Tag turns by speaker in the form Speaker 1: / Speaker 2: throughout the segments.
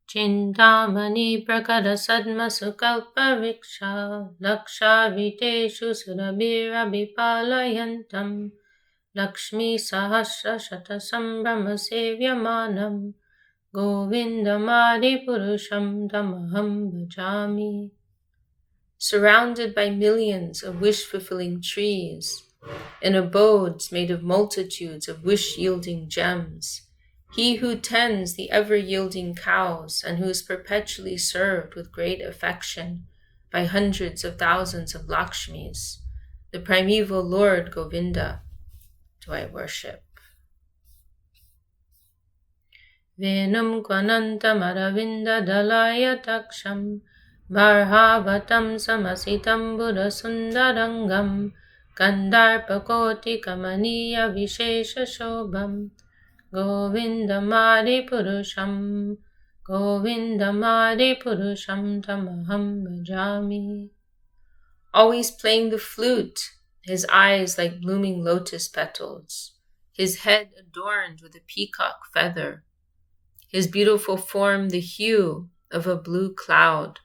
Speaker 1: Chintamani prakara sadma sukalpa viksha laksha viteshu surabhira vipalayantam Lakshmi sahasra shata sambrahma sevyamanam Govindamadi purusham tamaham bhajami. Surrounded by millions of wish-fulfilling trees, in abodes made of multitudes of wish-yielding gems, he who tends the ever-yielding cows and who is perpetually served with great affection by hundreds of thousands of Lakshmis, the primeval Lord Govinda, do I worship. Venam kvanantam aravinda dalaya taksham Bharhavatam samasitam buddhasundarangam Kandarpakoti kamaniya vishesha shobham Govindamadi purusham tamaham bhajami. Always playing the flute, his eyes like blooming lotus petals, his head adorned with a peacock feather, his beautiful form the hue of a blue cloud,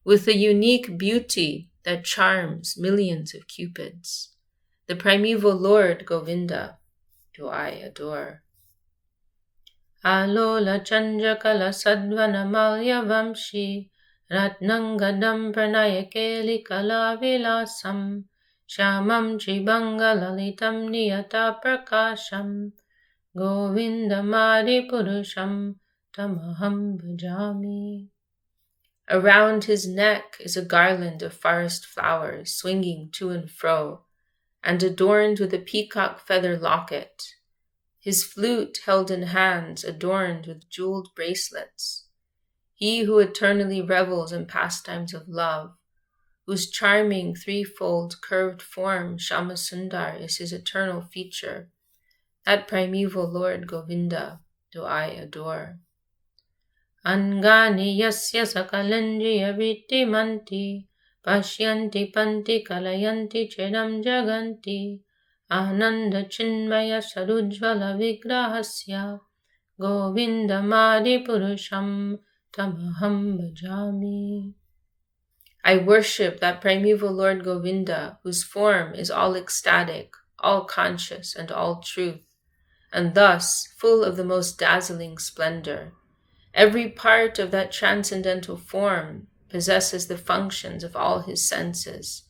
Speaker 1: with a unique beauty that charms millions of cupids. The primeval Lord Govinda do I adore. Alola Chanjakala Sadvanamalya Vamshi Ratnangadam Pranayakeli Kalavilasam Shamam Tribangalalitam Niyata Prakasham Govindamadi Purusham Tamaham Bhajami. Around his neck is a garland of forest flowers swinging to and fro, and adorned with a peacock feather locket, his flute held in hands adorned with jeweled bracelets. He who eternally revels in pastimes of love, whose charming threefold curved form Shamasundar is his eternal feature, that primeval Lord Govinda do I adore. Angani yasya sakalandriya vittimanti Pashyanti panti kalayanti chedam jaganti Ananda chinmaya sarujvala vigrahasya Govindamadi purusham tamaham bhajami. I worship that primeval Lord Govinda, whose form is all ecstatic, all conscious, and all truth, and thus full of the most dazzling splendor. Every part of that transcendental form possesses the functions of all his senses,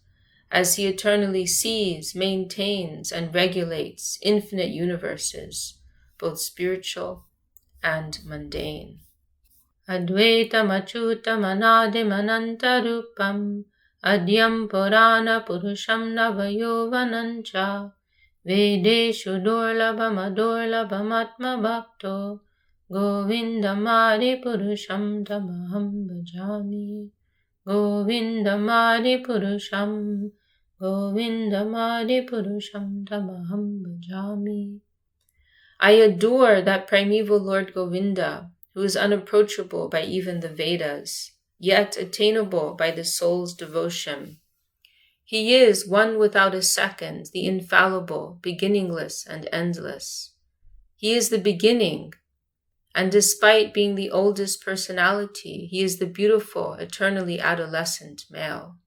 Speaker 1: as he eternally sees, maintains, and regulates infinite universes, both spiritual and mundane. Advaitam achutam anadim anantarupam adyam purana purusham navayovanancha vedeshu durlabham adurlabham atma bhakto Govindamadi purusham tamaham bhajami. Govindamadi purusham tamaham bhajami. I adore that primeval Lord Govinda, who is unapproachable by even the Vedas, yet attainable by the soul's devotion. He is one without a second, the infallible, beginningless, and endless. He is the beginning, and despite being the oldest personality, he is the beautiful, eternally adolescent male.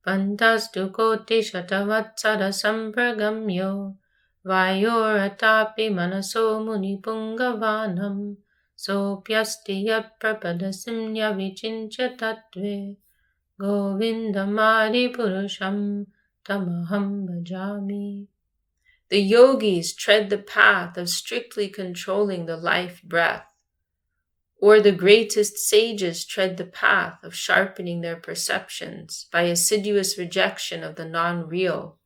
Speaker 1: Pantastu koti shatavatsara sampragamyo Vayoratapi manaso muni pungavanam Sopyasti yat prapadasimnya vichincha tattve Govindamadi purusham tamaham bhajami. The yogis tread the path of strictly controlling the life breath, or the greatest sages tread the path of sharpening their perceptions by assiduous rejection of the non-real,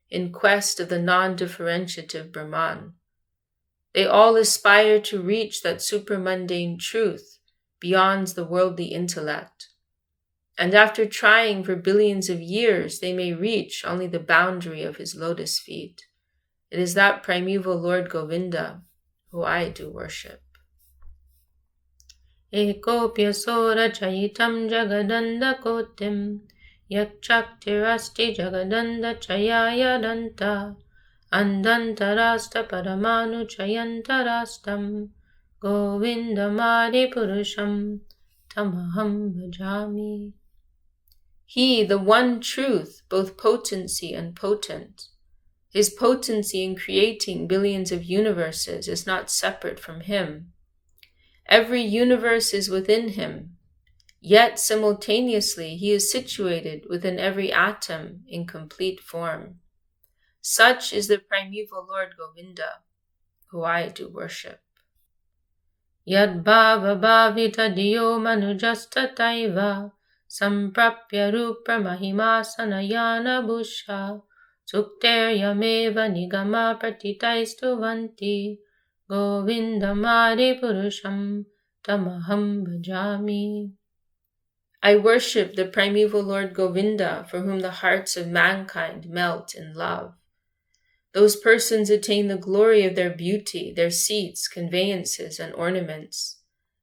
Speaker 1: in quest of the non-differentiative Brahman. They all aspire to reach that supramundane truth beyond the worldly intellect, and after trying for billions of years, they may reach only the boundary of his lotus feet. It is that primeval Lord Govinda who I do worship. Ekopya sora chayitam jagadanda kotim yakchaktirasti jagadanda chayaya danta andantarasta paramanu chayantarastam Govindamadi Purusham Tamaham Bhajami. He, the one truth, both potency and potent. His potency in creating billions of universes is not separate from him. Every universe is within him, yet simultaneously he is situated within every atom in complete form. Such is the primeval Lord Govinda, who I do worship. Yad bhava bhavita diyo manujastataiva samprapya rupra mahima sanayana busha sukter yameva nigama pratitaistuvanti govindamadi purusham tamaham bhajami. I worship the primeval Lord Govinda, for whom the hearts of mankind melt in love. Those persons attain the glory of their beauty, their seats, conveyances, and ornaments,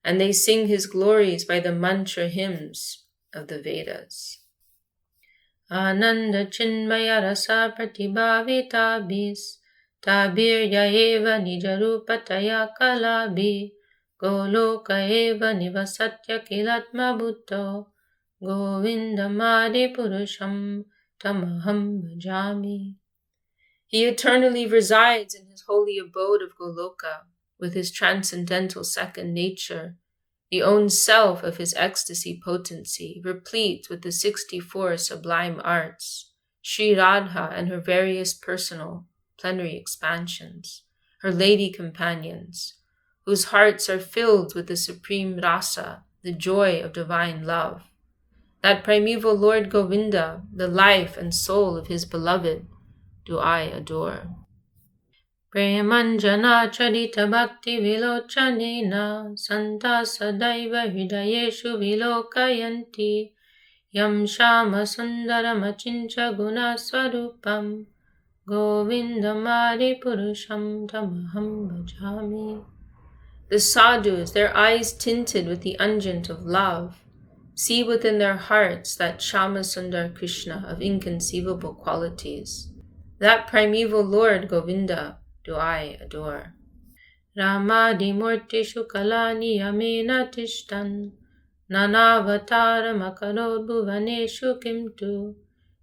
Speaker 1: and they sing his glories by the mantra hymns of the Vedas. Ananda chinmaya rasa pratibhavitabhis tabirya eva nijarupataya kalabhi goloka eva nivasatya kilatma bhutto govindamadi purusham tamaham bhajami. He eternally resides in his holy abode of Goloka, with his transcendental second nature, the own self of his ecstasy potency, replete with the 64 sublime arts, Sri Radha and her various personal, plenary expansions, her lady companions, whose hearts are filled with the supreme rasa, the joy of divine love. That primeval Lord Govinda, the life and soul of his beloved, do I adore. Premanjana charita bhakti vilochanena santa sadaiva hridayeshu vilokayanti yam shama sundaram achincha guna swarupam govindamadi purusham tamaham bhajami. The sadhus, their eyes tinted with the unguent of love, see within their hearts that Shama Sundar Krishna of inconceivable qualities. That primeval Lord Govinda do I adore. Ramadi murtishu kalani yamena tishtan nanavatar makarod bhuvaneshu kimtu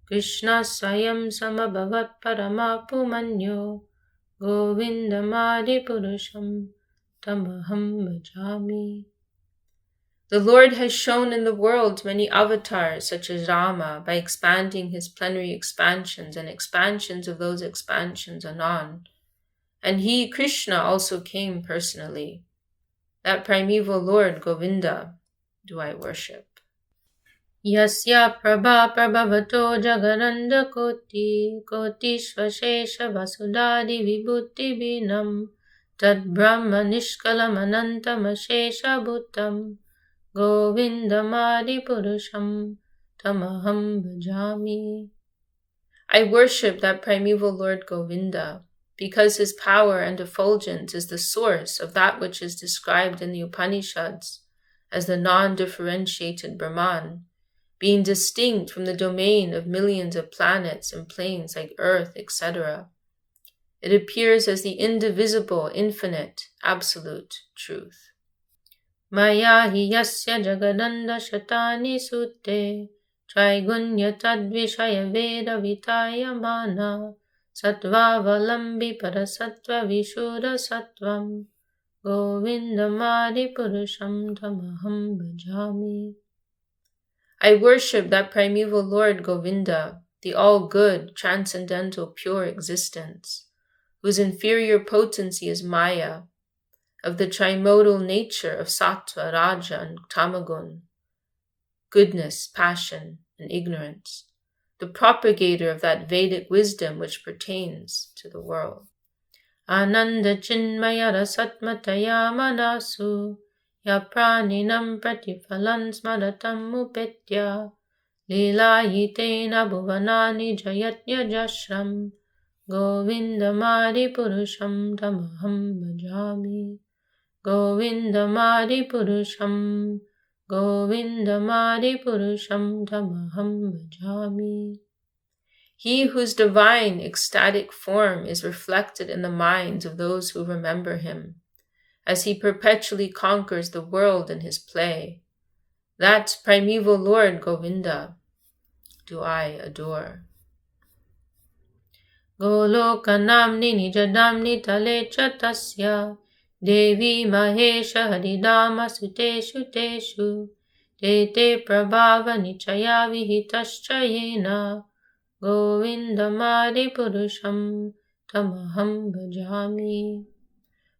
Speaker 1: Krishna swayam samabhavat paramapu manyo govindamadi purusham tamaham bhajami. The Lord has shown in the world many avatars such as Rama by expanding his plenary expansions and expansions of those expansions anon. And he, Krishna, also came personally. That primeval Lord Govinda do I worship. Yasya prabha prabhavato jagananda koti koti svashesha vasudadi vibhuti binam tad brahma nishkalam anantam ashesha bhutam govindamadi purusham tamaham bhajami. I worship that primeval Lord Govinda, because his power and effulgence is the source of that which is described in the Upanishads as the non-differentiated Brahman, being distinct from the domain of millions of planets and planes like Earth, etc. It appears as the indivisible, infinite, absolute truth. Maya hi yasya jagadanda shatani sutte traigunya tadvishaya veda vitaya mana sattva valambi parasattva vishuddha sattvam govindamadi purusham tamaham bhajami. I worship that primeval Lord Govinda, the all-good, transcendental, pure existence, whose inferior potency is Maya, of the trimodal nature of Sattva, Raja, and Tamagun, goodness, passion, and ignorance, the propagator of that Vedic wisdom which pertains to the world. Ananda chinmaya rasatmataya manasu yapraninam pratifalan smaratam upetya lilayitena bhuvanani jayatya jashram govindamadi purusham tamaham bhajami. Govindamadi purusham tamaham bhajami. He whose divine ecstatic form is reflected in the minds of those who remember him, as he perpetually conquers the world in his play. That primeval Lord Govinda do I adore. Golokanamni nijadamni talecha tasya Devi Mahesha Haridama Suteshu Teshu Te Prabhava Nichaya Vihitascha Govindamadi Purusham Tamaham Bhajami.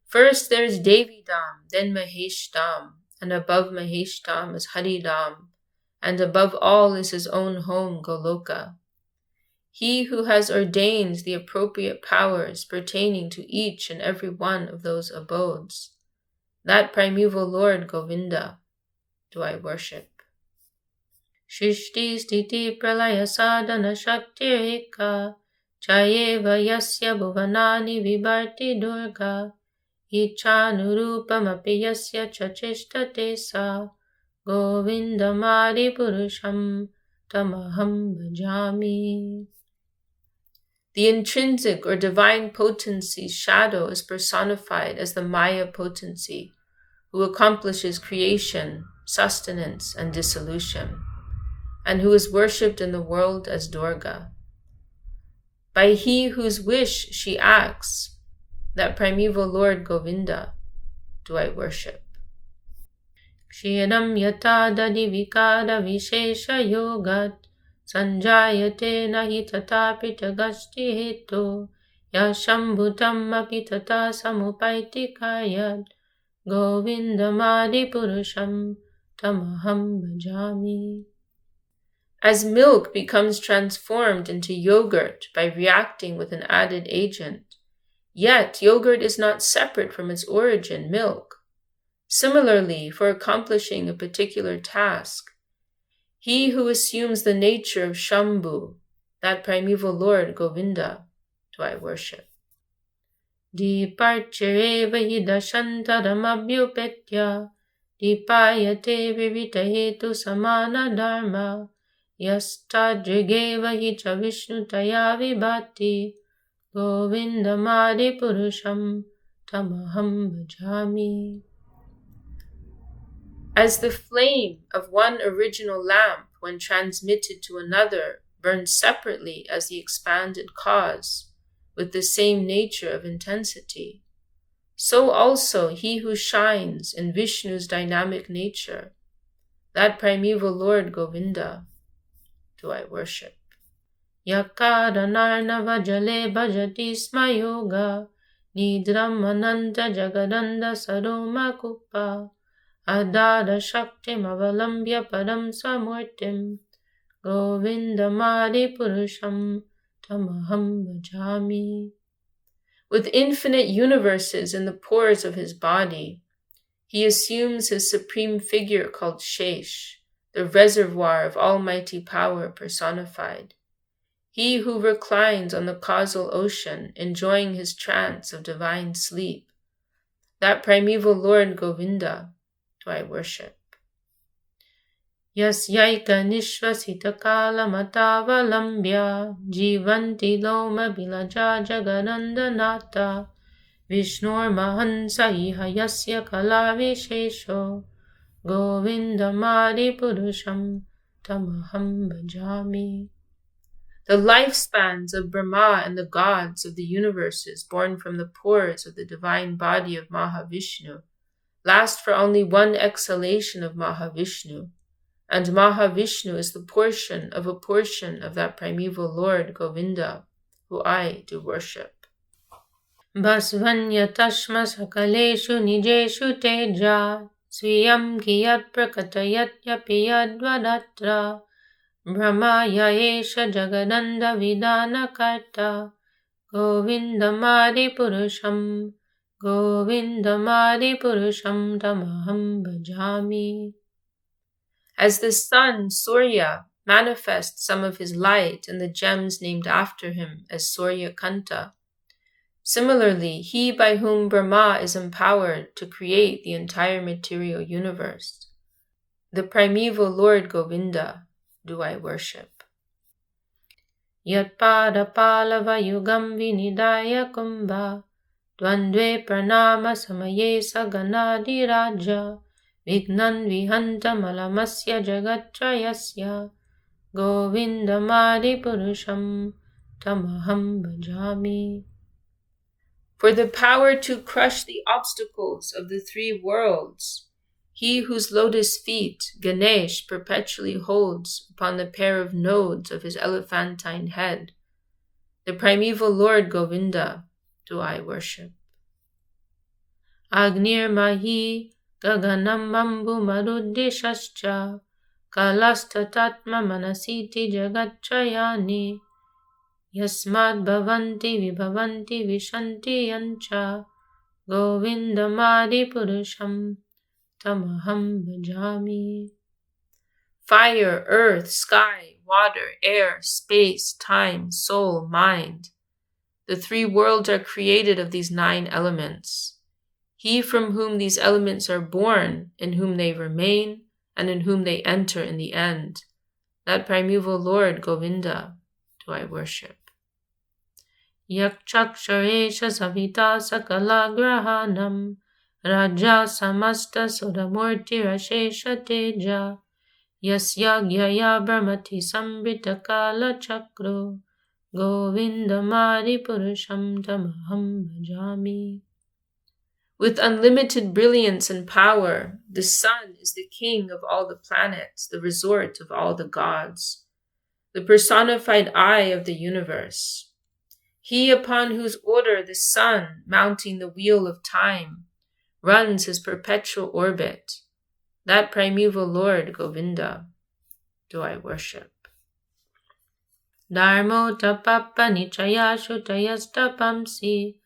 Speaker 1: First there's Devi Dham, then Mahesh Dham, and above Mahesh Dham is Hari Dham, and above all is his own home, Goloka. He who has ordained the appropriate powers pertaining to each and every one of those abodes, that primeval Lord Govinda do I worship. Shrishti Stiti Pralaya Sadhana Shaktirika Chayeva Yasya Bhuvanani Vibharti Durga Ichanurupamapi Yasya Chachishtate Sa Govindamadi Purusham Tamaham Bhajami. The intrinsic or divine potency's shadow is personified as the Maya potency, who accomplishes creation, sustenance, and dissolution, and who is worshipped in the world as Durga. By he whose wish she acts, that primeval Lord Govinda do I worship. Kshiram yata dadi vikada vishesha yogat Sanjayate nahi tatapi tagashti heto Yashambhutam api tata samupaiti kayat Govindamadi purusham tamaham bhajami. As milk becomes transformed into yogurt by reacting with an added agent, yet yogurt is not separate from its origin, milk. Similarly, for accomplishing a particular task, he who assumes the nature of Shambhu, that primeval Lord Govinda, do I worship. Diparchereva hidashantaramabhyupetya Dipayate vivitahetu samana dharma Yastadrigeva hi cha vishnutaya vibhati Govindamadi purusham tamaham bhajami. As the flame of one original lamp, when transmitted to another, burns separately as the expanded cause, with the same nature of intensity, so also he who shines in Vishnu's dynamic nature, that primeval Lord Govinda, do I worship. Yakaranarnava jale bhajati sma yoga, nidram ananta jagadanda saroma kupa, Adada Shaktim Avalambya Padam Samurtim Govindamadi Purusham Tamaham Bhajami. With infinite universes in the pores of his body, he assumes his supreme figure called Shesh, the reservoir of almighty power personified. He who reclines on the causal ocean, enjoying his trance of divine sleep, that primeval Lord Govinda do I worship. Yasyaika nishvasita kala matavalambya jivanti loma bilaja jagadandanata Vishnur mahansa iha yasya kala vishesho Govindamadi purusham tamaham bhajami. The lifespans of Brahma and the gods of the universes born from the pores of the divine body of Mahavishnu last for only one exhalation of Mahavishnu, and Mahavishnu is the portion of a portion of that primeval Lord Govinda, who I do worship. Basvanya tashma sakaleshu nijeshu teja, swiyam kiyat prakatayat yapiyadvadatra, Brahmaya esha jagadanda vidana karta, Govindamadi purusham Govindamadi purusham tamaham bhajami. As the sun, Surya, manifests some of his light in the gems named after him as Surya Kanta, similarly, he by whom Brahma is empowered to create the entire material universe, the primeval Lord Govinda, do I worship. Yat pada palava yugam vinidaya kumbha Dvandve pranama samaye saganadi raja Vignan vihantamalamasya jagatrayasya Govindamadi purusham tamaham bhajami. For the power to crush the obstacles of the three worlds, he whose lotus feet Ganesh perpetually holds upon the pair of nodes of his elephantine head, the primeval Lord Govinda do I worship. Agnir mahi gaganam mambu maruddeshascha kalastatatma manasiti jagatchayani yasmad bhavanti vibhavanti vishanti yancha govindamadi purusham tamaham bhajami. Fire, earth, sky, water, air, space, time, soul, mind. The three worlds are created of these 9 elements. He from whom these elements are born, in whom they remain, and in whom they enter in the end, that primeval Lord Govinda do I worship. Yakchaksharesha savita sakala grahanam raja samasta sudamurti rashesha teja Yasyagyaya brahmati sambrita kala chakro Govindamadi purusham tamaham bhajami. With unlimited brilliance and power, the sun is the king of all the planets, the resort of all the gods, the personified eye of the universe. He upon whose order the sun, mounting the wheel of time, runs his perpetual orbit, that primeval Lord Govinda do I worship. Dharmo tapappa nichaya shutayastapamsi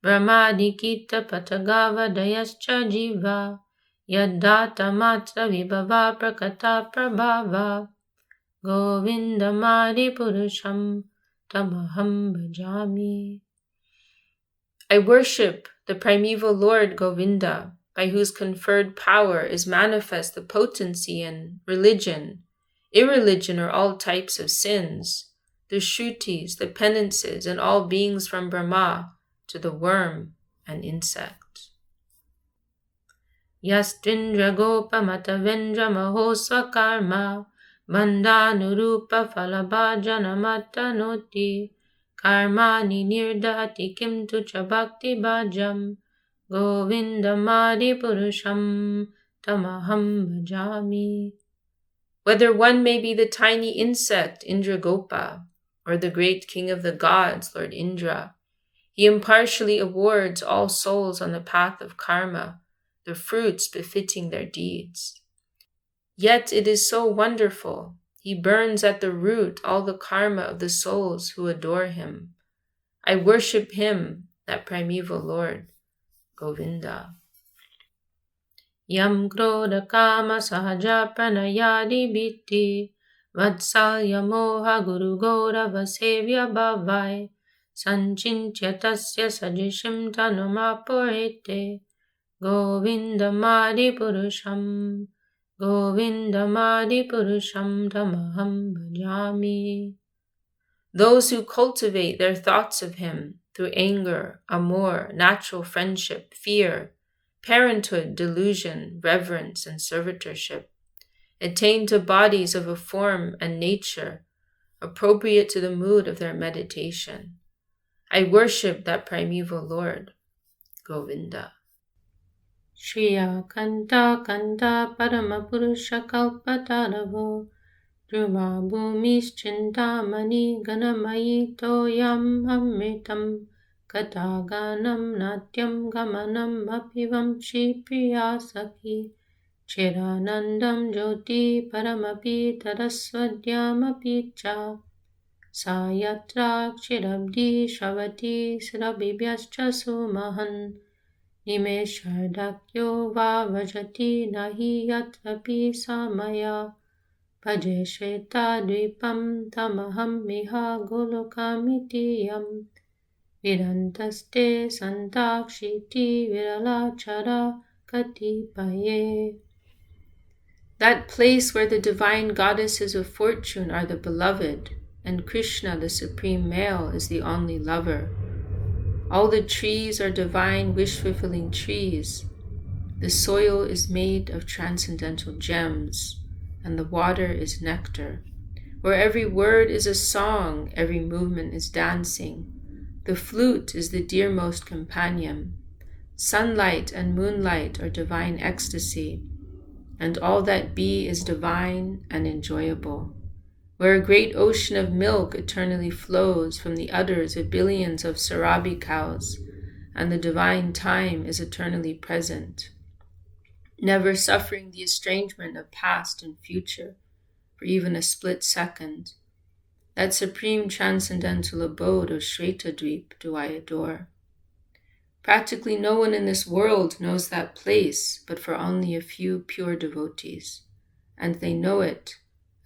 Speaker 1: brahmadikita patagava dayascha jiva yaddata matra vibhava prakata prabhava govindamadi purusham tamaham bhajami. I worship the primeval Lord Govinda, by whose conferred power is manifest the potency in religion, irreligion, or all types of sins, the shrutis, the penances, and all beings from Brahma to the worm and insect. Yastvindra gopa matavendra mahosva karma bandhanurupa falabhajana matanoti karmani nirdhati kim tucha bhakti bhajam govindamadi purusham tamaham bhajami. Whether one may be the tiny insect Indragopa or the great king of the gods, Lord Indra, he impartially awards all souls on the path of karma the fruits befitting their deeds. Yet it is so wonderful, he burns at the root all the karma of the souls who adore him. I worship him, that primeval Lord, Govinda. Yam krodha kama sahaja pranayadi biti vatsalya moha guru gaurava sevya bhavai sanchintya tasya sajishim tanumapurite govindamadi purusham tamaham bhajami. Those who cultivate their thoughts of him through anger, amour, natural friendship, fear, parenthood, delusion, reverence, and servitorship, attain to bodies of a form and nature appropriate to the mood of their meditation. I worship that primeval Lord, Govinda. Shriya Kanta Kanta Paramapurusha Kalpataravo Druma Bhumischintamani Ganamayi Toyam Amritam Kataganam Natyam Gamanam Apivam Shri Priya Sakhi Chiranandam Jyoti Paramapi Taraswadyam Apicha Sayatra Kshirabdi Shavati Srabibhyascha Sumahan Nimeshardakyo Vavajati Nahi Yatrapi Samaya Bhaje Sheta Dvipam Tamaham Miha Golokamiti Yam Virantaste Santakshiti Viralachara Katipaye. That place where the divine goddesses of fortune are the beloved, and Krishna, the supreme male, is the only lover. All the trees are divine, wish-fulfilling trees. The soil is made of transcendental gems, and the water is nectar, where every word is a song, every movement is dancing. The flute is the dearmost companion. Sunlight and moonlight are divine ecstasy, and all that be is divine and enjoyable, where a great ocean of milk eternally flows from the udders of billions of Sarabi cows, and the divine time is eternally present, never suffering the estrangement of past and future for even a split second. That supreme transcendental abode of Shvetadweep do I adore. Practically no one in this world knows that place but for only a few pure devotees, and they know it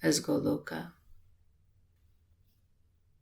Speaker 1: as Goloka.